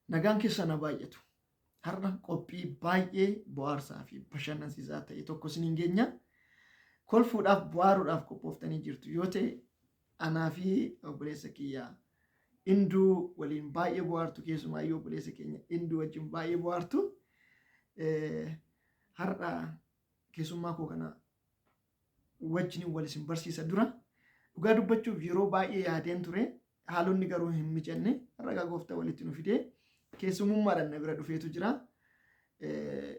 nagaan keessa na baay'atu. Har'a qophii baay'ee bohaarsaa fi bashannansiisaa ta'e tokko isiniin geenya. Kolfuudhaaf bohaaruudhaaf qophooftanii jirtu yoo ta'e anaa fi obboleessa kiyyaa Induu waliin baay'ee bohaartu, keessumaayyuu obboleessa keenya Induu wajjin baay'ee bohaartu. Har'a keessummaa koo kana wajjin wal isin barsiisa dura dhugaa dubbachuuf yeroo baay'ee yaadeen ture. Haalonni garuu hin mijanne. Har'a gooftaa walitti nu fidee keessummaadhaan na bira dhufeetu jira.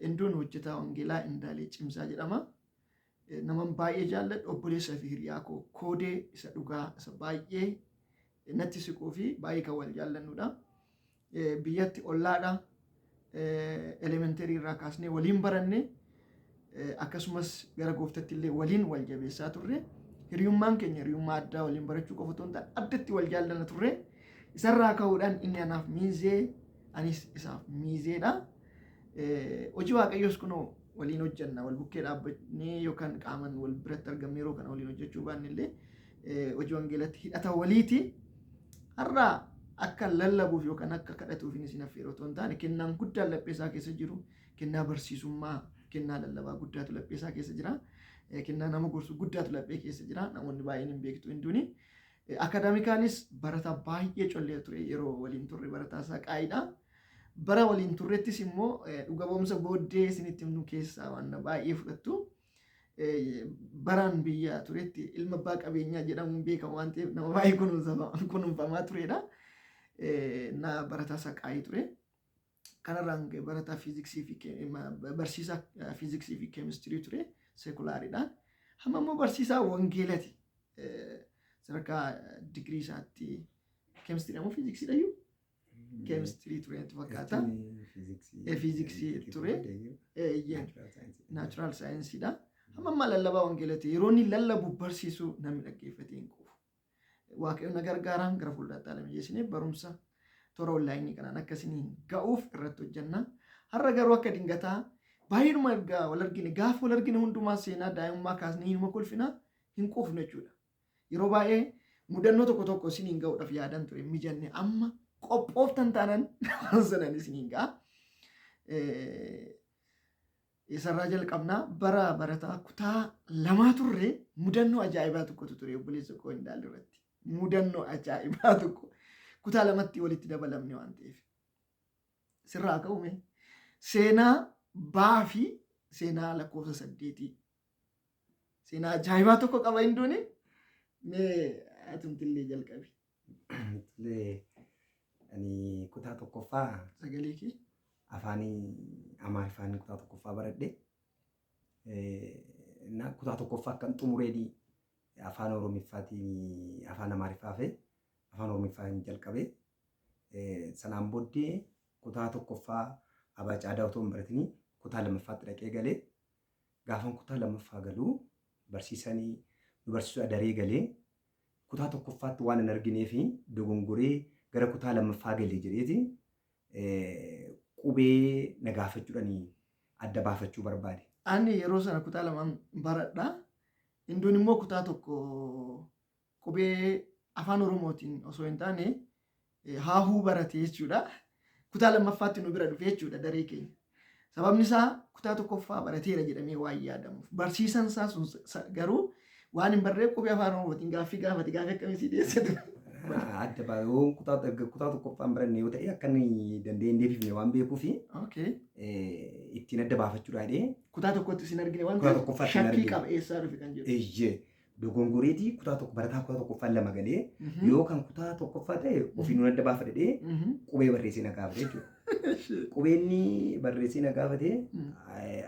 Induun hojjetaa wangeelaa Indaalee Cimsaa jedhama. Naman baay'ee jaalladhu, obboleessaa fi hiriyaa koo koodee isa dhugaa isa baay'ee natti siquu fi baay'ee kan wal jaallannudha. Biyyatti ollaadha. Elementarii irraa kaasnee waliin baranne, akkasumas gara gooftatti illee waliin wal jabeessaa turre. Hiriyummaan keenya hiriyummaa addaa waliin barachuu qofa otoo hin taane addatti wal jaallanna turre. Isarraa ka'uudhaan inni anaaf miizee, anis isaaf miizeedha. Hojii Waaqayyoos kunoo waliin hojjanna, wal bukkee dhaabbannee yookaan qaaman wal biratti argamne yeroo kana waliin hojjechuu baanne illee hojii wangeelatti hidhata waliiti. Har'a akka lallabuuf yookaan akka kadhatuuf isin affeeroo otoo hin taane kennaan guddaan lapheesaa keessa jiru, kennaa barsiisummaa, kennaa lallabaa guddaatu lapheesaa keessa jira. Kennaa nama gorsu guddaatu laphee keessa jira. Namoonni baay'een hin beektu Induuni. Akaadaamikaalis barataa baay'ee collee ture yeroo waliin turre, barataa isaa qaayiidha. Bara waliin turrettis immoo dhuga ba'umsa booddee isinitti himnu keessaa waan baay'ee fudhattu. Baraan biyya turetti ilma abbaa qabeenyaa jedhamuun beekamu waan ta'eef nama baay'ee kunuunfamaa turedha. Na barataa isaa qaayii ture. Kanarraan barataa fiiziksii fi barsiisaa fiiziksii fi keemistirii ture. Seekulaariidhaan. Amma immoo barsiisaa wangeelati. Sadarkaa digirii isaatti keemistirii ammoo fiiziksiidha iyyuu. Keemistirii tureetu fakkaata. Fiiziksii ture. Naachuraal saayinsiidha. Amma lallabaa wangeelati. Yeroo inni lallabu barsiisuu namni dhaggeeffatee hin quufu. Waaqayyoon na gargaaraan gara fuulduraatti haala mijeessinee barumsa toora onlaayinii kanaan akkasiin ga'uuf irratti hojjenna. Har'a garuu akka dingataa baay'inuma ergaa wal argine, gaafa wal argine hundumaa seenaa daa'imummaa kaasnee hinuma kolfina hin quufne jechuudha. Yeroo baay'ee mudannoo tokko tokko isiniin ga'uudhaaf yaadan ture mijanne amma qophooftan taanan sanan isiniin ga'a. Isarraa jalqabnaa bara barataa kutaa lamaa turre mudannoo ajaa'ibaa tokkotu ture obboleessa koo Indaalee irratti. Mudannoo ajaa'ibaa tokko kutaa lamatti walitti dabalamne waan ta'eef. Sirraa ka'ume seenaa baa fi seenaa lakkoofsa 8. Seenaa ajaa'ibaa tokko qaba Induuni. Mee atumtillee jalqabi. Ani kutaa tokkoffaa sagalee kee afaanii Amaariffaan kutaa tokkoffaa baradhe. Na kutaa tokkoffaa kan xumureedii afaan Oromiffaatiin afaan Amaariffaa fi afaan Oromiffaan jalqabe. Sanaan booddee kutaa tokkoffaa Abacaadaa otoo hin baratinii kutaa lammaffaatti dhaqee galee gaafan kutaa lammaffaa galuu barsiisanii nu barsiisuu daree galee kutaa tokkoffaatti waan hin arginee fi dogongoree gara kutaa lammaffaa galee jedheeti qubee na gaafachuudhaanii adda baafachuu barbaade. Ani yeroo sana kutaa lamaan baradha. Induun immoo kutaa tokko qubee afaan Oromootiin osoo hin taane haahuu barate jechuudha. Kutaa lammaffaatti nu bira dhufe jechuudha daree keenya. Sababni isaa kutaa tokkoffaa barateera jedhamee waan yaadamuuf. Barsiisan isaa sun garuu waan hin barree qubee afaan Oromootiin gaaffii gaafate gaaffii akkamitti dhiyeessatu. Adda baay'ee kutaa tokkoffaan baranne yoo ta'e akka inni dandeenye deebifne waan beekuuf ittiin adda baafachuudha jedhee kutaa tokkotti isin argine waan ta'eef shakkii qaba eessaa dhufe kan jedhu. Eeyyee dogongoreetii barataa kutaa tokkoffaan lama galee yoo kan kutaa tokkoffaa ta'e ofiin adda baafadhee qubee barreessee na gaafate jechuudha. Qubeenni barreessee na gaafate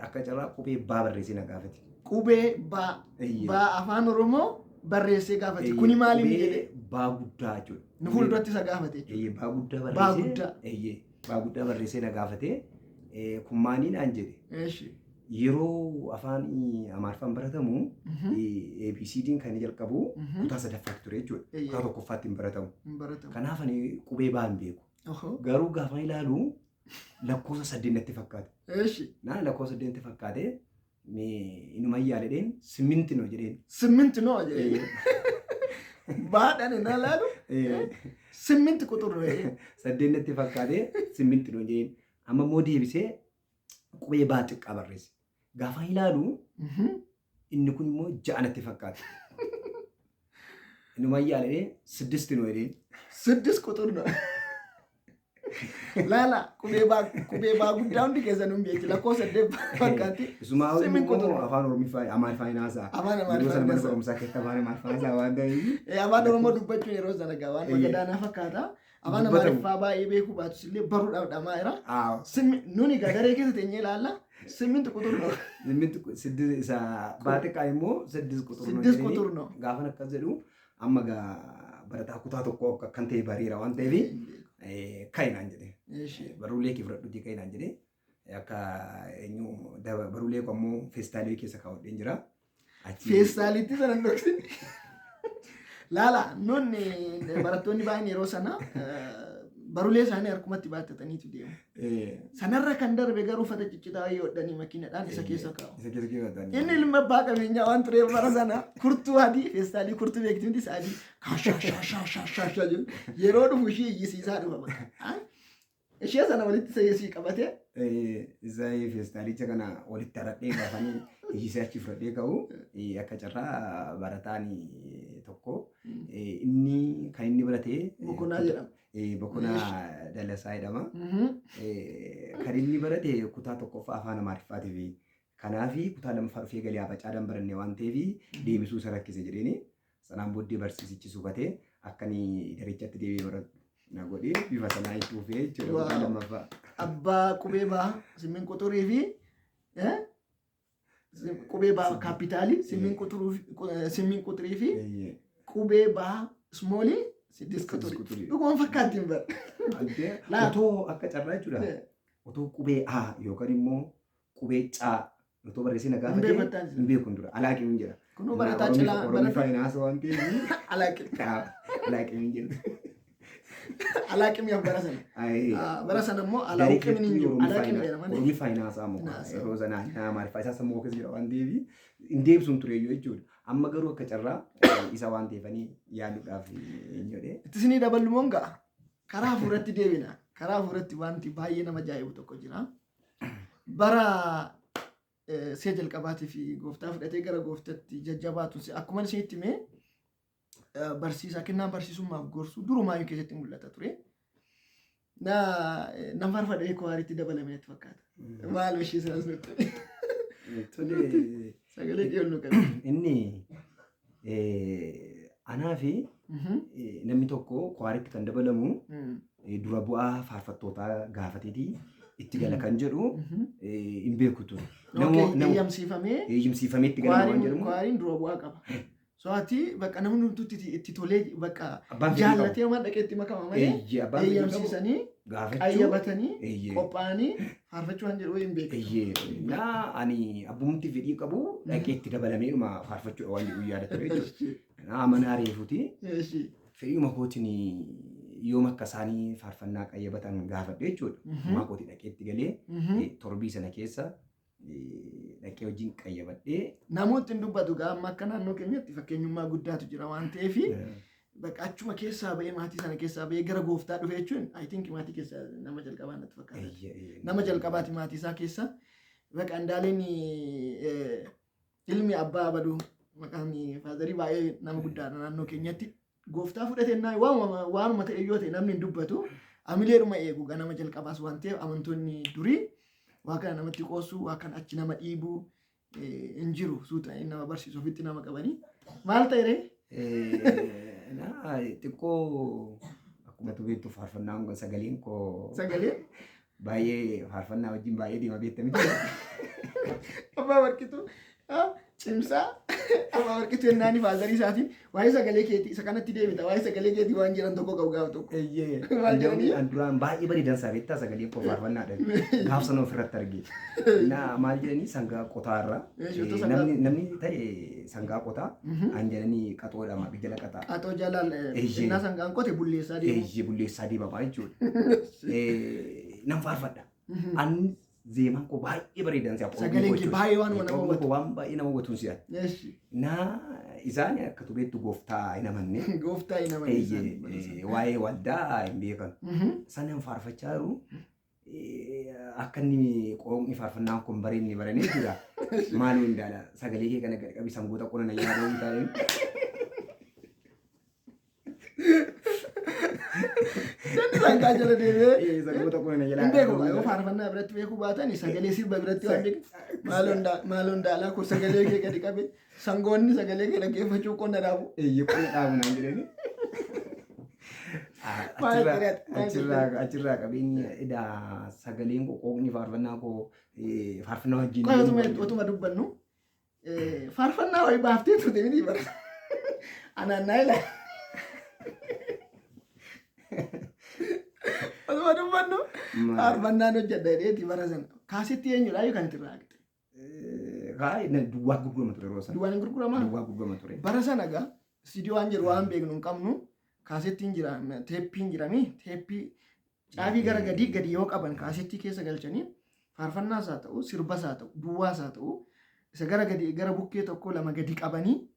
akka carraa qubee baa barreessee na gaafate. Qubee baa afaan Oromoo barreessee gaafate. Kuni maaliif jedhee? Baa guddaa jechuudha. Nu fuulduratti isa gaafate jechuudha. Baa guddaa barreessee. Baa guddaa barreessee na gaafate. Kun maanii naan jedhe. Yeroo afaan Amaariffaan baratamu ABCD'n kan jalqabu kutaa sadaffaatti ture jechuudha. Kutaa tokkoffaatti hin baratamu. Kanaaf ani qubee baa hin beeku. Garuu gaafa ilaalu lakkoofsa 8 natti fakkaate. Lakkoofsa 8 natti fakkaate. Inuma yaaledheen simminti noo jedheen. Simminti noo jedheen. baadhaan hin alaalu simminti quxurre. Saddeetti fakkaatee simminti nuun jeen. Amma immoo deebisee qubee baa xiqqaa barreesse. Gaafa ilaalu inni kun immoo ja'anatti fakkaata. Inni mayyaalee 6 nu jedheen. 6 quxur no. Laala qubee baa guddaa hundi keessan hin beekti lakkoo 8 fakkaatti. Isuma immoo afaan Oromoo Amaariffaa hinaasaa. Afaan Amaariffaa hinaasaa. Barumsaa keessatti afaan Amaariffaa hinaasaa waan ta'eef. Afaan Oromoo dubbachuun yeroo sana gaa waan gadaanaa fakkaata. Afaan Amaariffaa baay'ee beekuu baatus illee baruudhaaf dhamaa jira. Nuni gadaree keessa teenyee ilaalla. 8 quxur no. 8 isa baaxiqqaa immoo 6 quxur no. 6 quxur no. Gaafa akkas jedhu amma gaa barataa kutaa tokko kan ta'e bariira waan ta'eef kainaan jedhe. Baruulee kee fudhadhuutii kainaan jedhe. Akka eenyu baruulee koo ammoo feestaalii keessa kaawwadheen jira. Feestaaliitti sana dhoksin. Laala nonni barattoonni baay'een yeroo sana baruulee isaanii harkumatti baattataniitu deemu. Sanarra kan darbe garuu uffata ciccitaa hodhanii makiinadhaan isa keessa kaa'u. Inni ilma abbaa qabeenyaa waan tureef bara sana kurtuu adii feestaalii kurtuu beekti hundi isaa adii kaashaashaashaashaashaa jiru. Yeroo dhufu ishee iyyisiisaa dhufa bakka. Ishee sana walitti sayyesii qabatee. Isa feestaalicha kana walitti haradhee gaafanii iyyisee achi fudhadhee ka'u akka carraa barataan tokko inni kan inni baratee. Bokonaa jedhama. Bokonaa Dalasaa jedhama. Kan inni barate kutaa tokkoffaa afaan Amaariffaatiif. Kanaaf kutaa lammaffaa dhufee galee Abacaadhaan barannee waan ta'eef deebisuu isa rakkise jedheeni. Sanaan booddee barsiisichi suufatee akka inni darichatti deebi'ee baratu na godhee bifa sanaa itti dhufee jechuudha kutaa lammaffaa. Abbaa qubee baa 8 quxurii fi qubee baa kaapitaalii 8 quxurii fi qubee baa smoolii 6 quxurii. Dhugumaan fakkaatti hin bara. Otoo akka carraa jechuudha. Otoo qubee A yookaan immoo qubee C otoo barreessina gaafa ta'e hin beekun dura alaaqii hin jira. Kunoo barataa cilaa Oromoo faayinaansa waan ta'eef alaaqii. Alaaqii hin jiru. Alaaqii mi'a bara sana. Bara sana immoo alaaqii hin jiru. Alaaqii jedhama. Oromoo faayinaansaa immoo yeroo sanaa Amaariffaa isaa sammuu keessa jira waan ta'eef hin deebisuun ture jechuudha. Amma garuu akka carraa isa waan ta'eefanii yaaduudhaaf hin jedhee. Ittisinii daballumoon ga'a. Karaa hafuuratti deebina. Karaa hafuuratti wanti baay'ee nama ajaa'ibu tokko jira. Bara see jalqabaatii fi gooftaa fudhatee gara gooftaatti jajjabaatu akkuma isinitti himee barsiisaa kennaan barsiisummaaf gorsu durumaayyuu keessatti mul'ata ture. Nama farfadhee kowaariitti dabalamee itti fakkaata. Maal ishee sinas nutti. Sagalee dhiyoon nu qabu. Inni anaa fi namni tokko kowaariitti kan dabalamu dura bu'aa faarfattootaa gaafateetii itti gala kan jedhu hin beeku ture. Eeyyamsiifamee itti gala waan jedhamu. Kowaariin dura bu'aa qaba. Soati bakka namni nuti itti tolee bakka jaallatee waan dhaqee itti makama malee eeyyamsiisanii qayyabatanii qophaa'anii faarfachuu waan jedhu hin beeku. Ani abbumti fedhii qabu dhaqee itti dabalameedhuma faarfachuudha waan jedhu yaada ture jechuudha. Amanaa reefuuti. Fedhiima kootiin yoom akka isaanii faarfannaa qayyabatan gaafadhe jechuudha. Maa kooti dhaqee itti galee torbii sana keessa dhaqee wajjin qayyabadhee. Namooti hin dubbatu gaa amma akka naannoo keenyatti fakkeenyummaa guddaatu jira waan ta'eef bakka achuma keessaa ba'ee maatii sana keessaa ba'ee gara gooftaa dhufe jechuun I think maatii keessaa nama jalqabaa natti fakkaata. Nama jalqabaati maatii isaa keessa bakka Andaaleen ilmi abbaa baduu maqaan faazarii baay'ee nama guddaadha naannoo keenyatti. Gooftaa fudhatennaa waanuma ta'e yoo ta'e namni hin dubbatu amileedhuma eegu nama jalqabaas waan ta'eef amantoonni durii waa kana namatti qoosuu waa kana achi nama dhiibuu hin jiru suuta nama barsiisu ofitti nama qabanii maal ta'e ree? Xiqqoo akkuma beektu faarfannaan kun sagaleen koo baay'ee faarfannaa wajjin baay'ee deema beektamiti. Abbaa Warqituu cimsaa abbaa Warqituu yennaani faazarii isaatiin waa'ee sagalee keetii isa kanatti deebita waa'ee sagalee keetii waan jedhan tokko qabu gaafa tokko. Duraan baay'ee bareedan sabeettaa sagalee koo faarfannaadha. Gaaf sana ofirratti argee. Maal jedhanii sangaa qotaarra namni ta'e sangaa qotaa an jedhanii qaxoodhama jala qaxaa. Qaxoo jala innaa sangaan qote bulleessaa deema. Bulleessaa deemamaa jechuudha. Nan faarfadha. Zeemaan koo baay'ee bareedan si'a. Sagaleen kee baay'ee waan nama hawwatu. Waan baay'ee nama hawwatuun si'a. isaan akka tureetti gooftaa hin amanne. Gooftaa hin amanne isaan. Waa'ee waldaa hin beekan. Sana faarfachaa jiru. Akka inni qoomni faarfannaa kun bareedni baranii jira. Maaloo hindaala sagalee kee kana gadi qabi sangoota qonna yaaduu hin taane. Janni sangaa jala deemee sangoota qonna jala. Hin beeku yoo faarfannaa biratti beekuu baatan sagalee sirba biratti waan beeku maaloo hindaalaa kun sagalee kee gadi qabe sangoonni sagalee kee dhaggeeffachuu qonna dhaabu. Qonna dhaabu naan jedhani. Achirraa qabeenya edaa sagaleen koo qoomni faarfannaa koo faarfannaa wajjin. Otuma dubbannu faarfannaa wayii baaftee turte miti bara. Anaannaa ilaa. Otuma dubbannu faarfannaan hojjedha jedheeti bara sana. Kaasitti eenyudha yoo kan itti raaqxe. Duwwaa gurgurama ture yeroo sana. Duwwaan gurguramaa? Duwwaa gurgurama ture. Bara sana gaa istiidiyoo jiru waan beeknu hin qabnu. Kaasettiin jira, teeppiin jirami, teeppii caafii gara gadi yoo qaban kaasettii keessa galchanii faarfannaas haa ta'u, sirbas haa ta'u, duwwaas haa ta'u, isa gara bukkee tokko lama gadi qabanii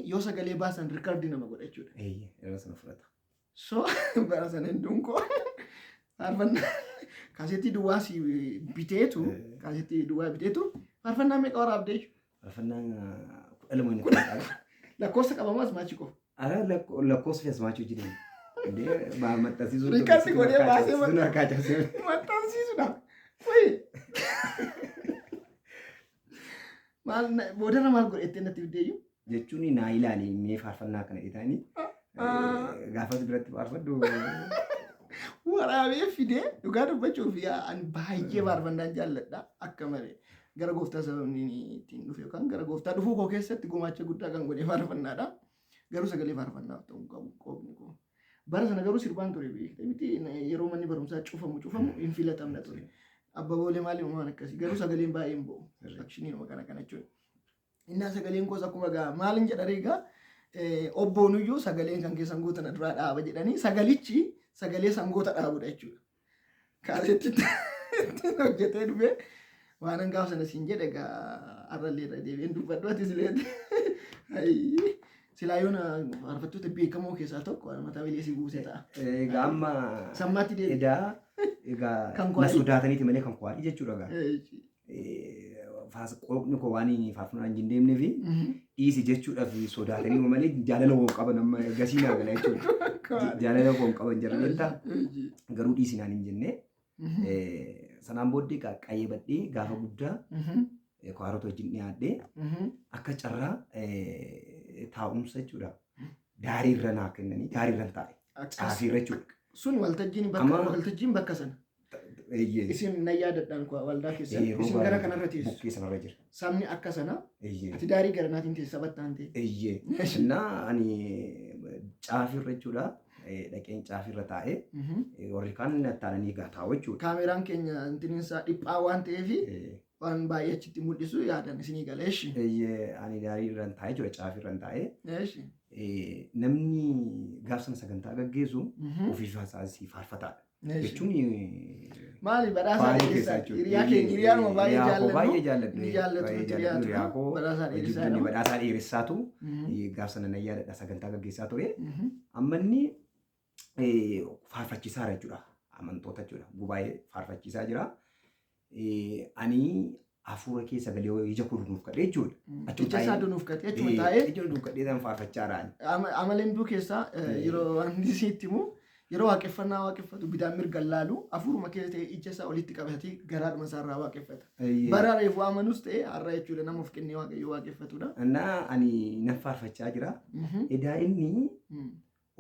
yoo sagalee baasan riikardii nama godha jechuudha. Yeroo sana fudhata. So bara sana hinduun koo faarfannaa kaasettii duwwaa biteetu faarfannaa meeqa waraabdee jechuudha. Faarfannaan 12 ni lakkoofsa qabamaas maachi qofa. Ara lakkoofsa fi asmaachuu jireenya. Maxxansiisuu. Riikardii godhee baasee maxxansiisuudha. Boodana maal godhettee natti fiddeeyyu? Jechuun naa ilaali mee faarfannaa kana dhitaanii gaafas biratti faarfaddu. Waraabee fidee dhugaa dubbachuuf baay'ee faarfannaan jaalladha akka malee. Gara gooftaa sababni ittiin dhufe yookaan gara gooftaa dhufuu koo keessatti gumaacha guddaa kan godhee faarfannaadha. Garuu sagalee faarfannaaf ta'uu qabu qoobni kun. Bara sana garuu sirbaan ture beekte miti yeroo manni barumsaa cufamu hin filatamna ture. Abbaboolee maali uumaan akkasii garuu sagaleen baay'een bo'u. Akshiniin kana jechuudha. Innaa sagaleen koos akkuma gaa maalin jedha reegaa obboonuyyuu sagaleen kan keessan gootana duraa dhaaba jedhanii sagalichi sagalee sangoota dhaabudha jechuudha. Kaasettitti hojjetee dhufee waan hangaaf sana siin jedhe egaa arrallee irra deebiin dubbadhu ati sileeti. Silaayoon faarfattoota beekamoo keessaa tokko mataa bilee si buusee ta'a. Egaa amma sammaatti deebi. Egaa na sodaataniiti malee kan kwaadhi jechuudha egaa. Qoopni koo waan faarfannaan hin deemnee fi dhiisi jechuudhaaf sodaatanii malee jaalala koo qaban amma gasii naa gala jechuudha. Jaalala koo qaban jarreetta garuu dhiisinaan hin jennee. Sanaan booddee qaqqayyee badhee gaafa guddaa kwaarota wajjin dhiyaadhee akka carraa taa'umsa jechuudha. Daarii irra naa kennanii daarii irra taa'e. Caafii irra jechuudha. Sun waltajjiin bakka sana. Isin na yaadadhaan waldaa keessatti isin gara kanarra teessu. Bukkee sanarra jira. Sabni akka sana ati daarii gara naatiin teessa battaan ta'e. Innaa ani caafii irra jechuudha. Dhaqeen caafii irra taa'ee warri kaan taa'anii egaa taa'u jechuudha. Kaameraan keenya intiniinsaa dhiphaa waan ta'eef waan baay'ee achitti mul'isu yaadan isinii galeeshi. Ani daarii irra taa'ee jechuudha caafii irra taa'ee. Namni gaaf sana sagantaa gaggeessu ofiif haasa'asii faarfataadha. Jechuun maali badhaasaa dhiyeessaa hiriyaanuma baay'ee jaalladhu. Ni jaallatu badhaasaa dhiyeessaatu gaaf sana na yaadadha sagantaa gaggeessaa ture. Amma inni faarfachiisaa jechuudha. Amantoota jechuudha. Gubaa'ee faarfachiisaa jira. Ani hafuura keessa galee ija koo dunuuf kadhee jechuudha. Ija isaa dunuuf kadhee jechuudha taa'ee. Ija dunuuf kadhee san faarfachaa jiraan. Amaleen duu keessaa yeroo waan isiitti himu yeroo waaqeffannaa waaqeffatu bidaan mirgaan laalu hafuuruma keessa ta'e ija isaa olitti qabatee garaadhuma isaarraa waaqeffata. Bara reefu amanus ta'e har'a jechuudha nama of kennee waaqayyoo waaqeffatudha. Innaa ani nan faarfachaa jira. Edaa inni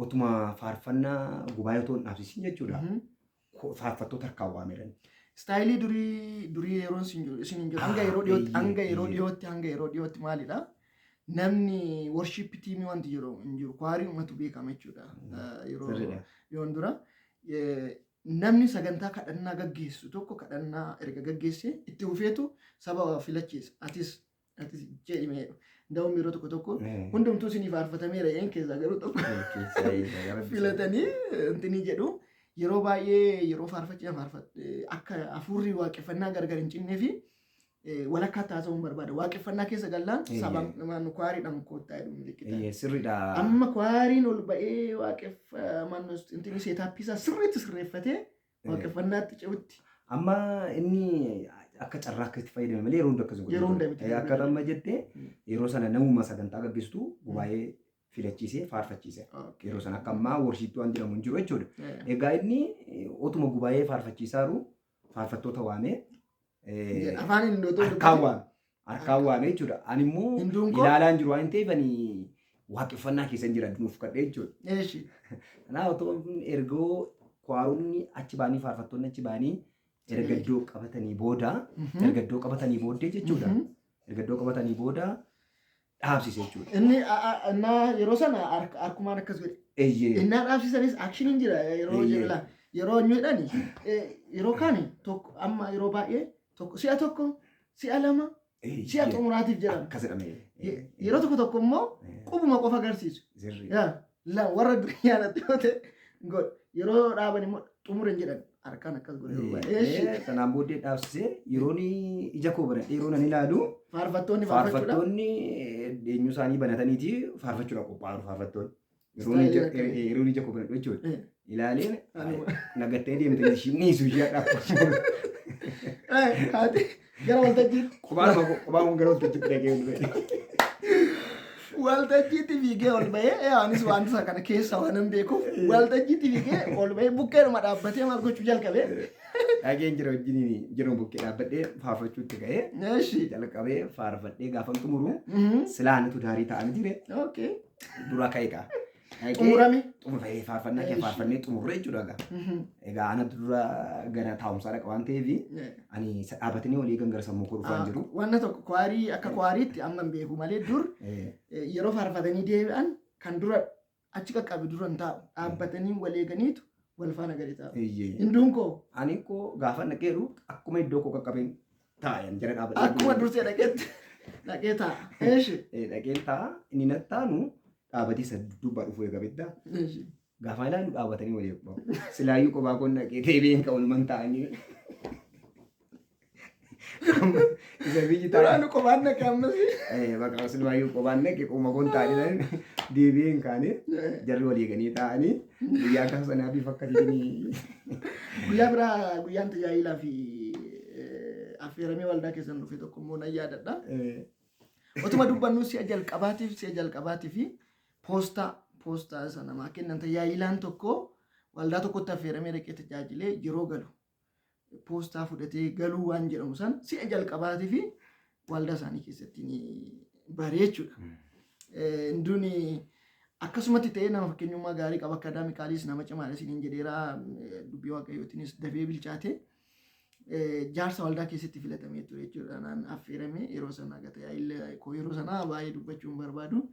otuma faarfannaa gubaa'ee otoo hin dhaabsisin jechuudha. Faarfattoota harkaan waameran. Istaayilii durii yeroo isin hin jiru hanga yeroo dhiyootti maalidha? Namni worship tiimii wanti hin jiru kwaarii uummatu beekama jechuudha. Yoon dura namni sagantaa kadhannaa gaggeessu tokko kadhannaa erga gaggeessee itti fufeetu saba filachiisa. Atis jedhimee ndawum yeroo tokko hundumtuu isinii faarfatameera een keessaa garuu tokko filatanii intinii jedhu. Yeroo baay'ee yeroo faarfachaa akka hafuurri waaqeffannaa gargar hin cinnee fi walakkaa taasisuun barbaada. Waaqeffannaa keessa gallaan sabaan kwaariidhaan koottaa jedhu milikitaa. Sirriidha. Amma kwaariin ol ba'ee waaqeffannaa intinni seetaappisaa sirriitti sirreeffatee waaqeffannaatti ce'utti. Amma inni akka carraa akkasitti fayyadame malee yeroo hunda akkasuma. Yeroo hunda miti. Akka amma jettee yeroo sana namummaa sagantaa gaggeessitu gubaayee filachiisee faarfachiise. Yeroo sana akka ammaa warshiitti waan jedhamu hin jiru jechuudha. Egaa inni otuma gubaayee faarfachiisaaru faarfattoota waamee afaan hindootoo harkaan waamee jechuudha. Ani immoo ilaalaan jiru waan ta'eef ani waaqeffannaa keessa jira nuuf kadhee jechuudha. Kanaaf otoo ergoo kwaaronni achi baanii faarfattoonni achi baanii ergaddoo qabatanii booddee jechuudha. Ergaddoo qabatanii booda dhaabsise jechuudha. Inni yeroo sana harkumaan akkas godhe. Innaa dhaabsisanis akshiniin jira yeroo jedhula. Yeroo jedhani yeroo kaani tokko amma yeroo baay'ee tokko si'a tokko si'a lama si'a xumuraatiif jedhama. Akkas jedhame. Yeroo tokko immoo qubuma qofa agarsiisu. Warra durii yaadatti yoo ta'e godhe yeroo dhaaban immoo xumuran jedhan harkaan akkas godhe. Sanaan booddee dhaabsisee yeroon ija koo banadhee yeroo nan ilaalu faarfattoonni eenyu isaanii banataniiti faarfachuudhaaf qophaa'an faarfattoonni. Yeroon ija koo banadhu jechuudha. Ilaaleen nagattee deemtee shiniisu ishee dhaabbachuudha. Haati gara waltajjiitti. Qophaan gara waltajjiitti dhagee waltajjiitti fiigee ol bahee anis waan isa kana keessa waan hin beekuuf waltajjiitti fiigee ol bahee bukkeedhuma dhaabbatee maal gochuu jalqabee. Dhageen jira wajjin jiru bukkee dhaabbadhee faarfachuutti ga'ee jalqabee faarfadhee gaafa xumuru silaanitu daarii ta'an jire dura ka'e qaa. Xumurame. Xumuree faarfannaa kee faarfannee xumurree jechuudha. Egaa ana dura gara taa'umsaa dhaqa waan ta'eef ani dhaabbatanii olii gangara sammuu koo dhufaan jiru. Wanna tokko kwaarii akka kwaariitti amma hin beeku malee dur yeroo faarfatanii deebi'an kan dura achi qaqqabe dura hin taa'u. Dhaabbatanii wal eeganiitu wal faana gadi taa'u. Hinduun koo. Ani koo gaafa naqeeru akkuma iddoo koo qaqqabeen taa'an jala dhaabbatee. Akkuma dursee dhaqee taa'a. Dhaqeen taa'a inni nattaanu. Dhaabatii isa dubbaa dhufu eegabidda. Gaafa ilaalu dhaabatanii walii eebbamu. Silaayyuu kophaa koon dhaqee deebiin ka oolman ta'anii. Isa biyyi ta'a. Duraanu kophaan dhaqe ammas. Bakka silaayyuu kophaan dhaqe qoma koon ta'anii deebiin kaanii jarri walii eeganii ta'anii guyyaa akka sanaa bifa akkasiitiin. Guyyaa biraa guyyaan tajaajilaa fi affeeramee waldaa keessan dhufe tokko immoo nan yaadadha. Otuma dubbannu si'a jalqabaatiif poostaa isa namaa kennan tajaajilaan tokko waldaa tokkotti affeeramee dhaqee tajaajilee yeroo galu poostaa fudhatee galuu waan jedhamu san si'a jalqabaatiif waldaa isaanii keessatti ni bare jechuudha. Hinduun akkasumatti ta'ee nama fakkeenyummaa gaarii qaba akaadaamikaaliis nama cimaadha isiniin jedheeraa dubbii waaqayyootiinis dafee bilchaate. Jaarsa waldaa keessatti filatamee ture jechuudha. Naan affeeramee yeroo sana tajaajila koo yeroo sana baay'ee dubbachuu hin barbaadu.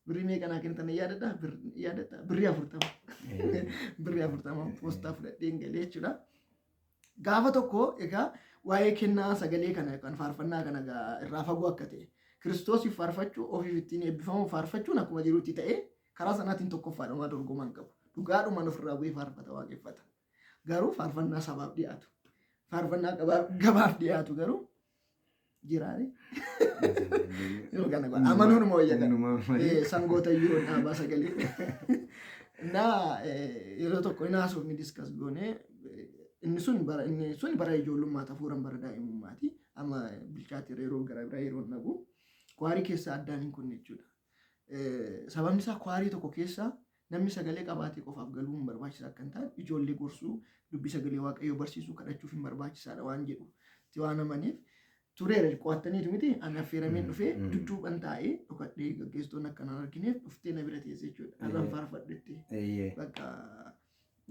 Birrii meeqa naa kennitan yaadadha? Birrii 40. Birrii 40 poostaa fudhadhee galee jechuudha. Gaafa tokko egaa waa'ee kennaa sagalee kana yookaan faarfannaa kana irraa fagoo akka ta'e Kiristoosiif faarfachuu ofiif ittiin eebbifamu faarfachuun akkuma jirutti ta'ee karaa sanaatiin tokkoffaadhumaa dorgoman qabu. Dhugaadhumaan ofirraa bu'ee faarfata waaqeffata. Garuu faarfannaa sabaaf dhiyaatu. Faarfannaa gabaaf dhiyaatu garuu jiraani. Amanuun moo wayyaa sangoota yeroo dhaabaa sagalee. Naa yeroo tokko inni haasofni diskas goone inni sun bara ijoollummaa hafuuran bara daa'imummaati. Amma bilchaatee yeroo gara biraa yeroo nagu kwaarii keessa addaan hin kunne jechuudha. Sababni isaa kwaarii tokko keessa namni sagalee qabaatee qofaaf galuu hin barbaachisaa akka hin taane ijoollee gorsuu dubbii sagalee waaqayyoo barsiisuu kadhachuuf hin barbaachisaadha waan jedhu itti waan amaniif tureera qo'attaniitu miti ani affeerameen dhufee dudduuban taa'ee dhokadhee gaggeessitoonni akkanaan argineef dhuftee na bira teesse jechuudha. Irraan faarfadhetti bakka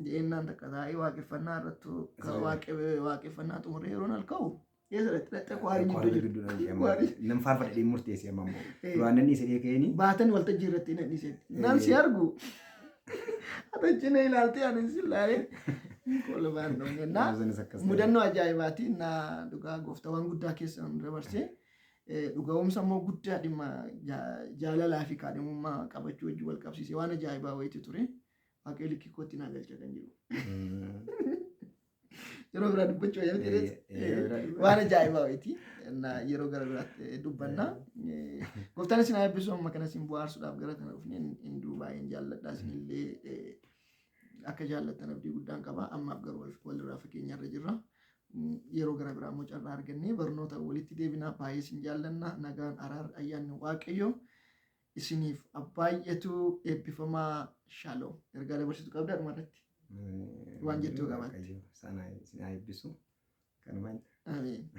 je'ennaan takka taa'ee waaqeffannaa irratti waaqeffannaa xumuree yeroon halka'u keessatti dhaqxee kwaarii gidduu jiru. Nam faarfadhee murteessee amma immoo duraan nanni isa ka'anii baatan waltajjii irratti nan dhiise. Naan si argu. Atachina ilaaltee ani si ilaalee kolbaan dhumnaa mudannoo ajaa'ibaati na dhugaa gooftawan guddaa keessa dabarsee dhugaa'umsa immoo guddaa dhimma jaalalaa fi kaadhimummaa qabachuu wajjin wal qabsiisee waan ajaa'ibaa wayiitu ture waaqayyo likkii kootti naa galcha kan jiru. Yeroo biraa dubbachuu waan ajaa'ibaa wayiiti yaadannaa yeroo gara biraatti dubbanna. Gooftaan isin haa eebbisu amma kana isin bohaarsuudhaaf gara kana dhufneen hinduu baay'een jaalladha isinillee akka jaallattan abdii guddaan qaba ammaaf garuu walirraa fageenyarra jirra. Yeroo gara biraa immoo carraa argannee barnoota walitti deebinaa baay'ee isin jaallanna nagaan araar ayyaanni waaqayyo isiniif baay'eetu eebbifamaa shaaloom ergaa dabarsitu qabdaa dhumarratti. Waan jettuu qabaatti. Sana isin haa eebbisu. Kanumaan. Amiin.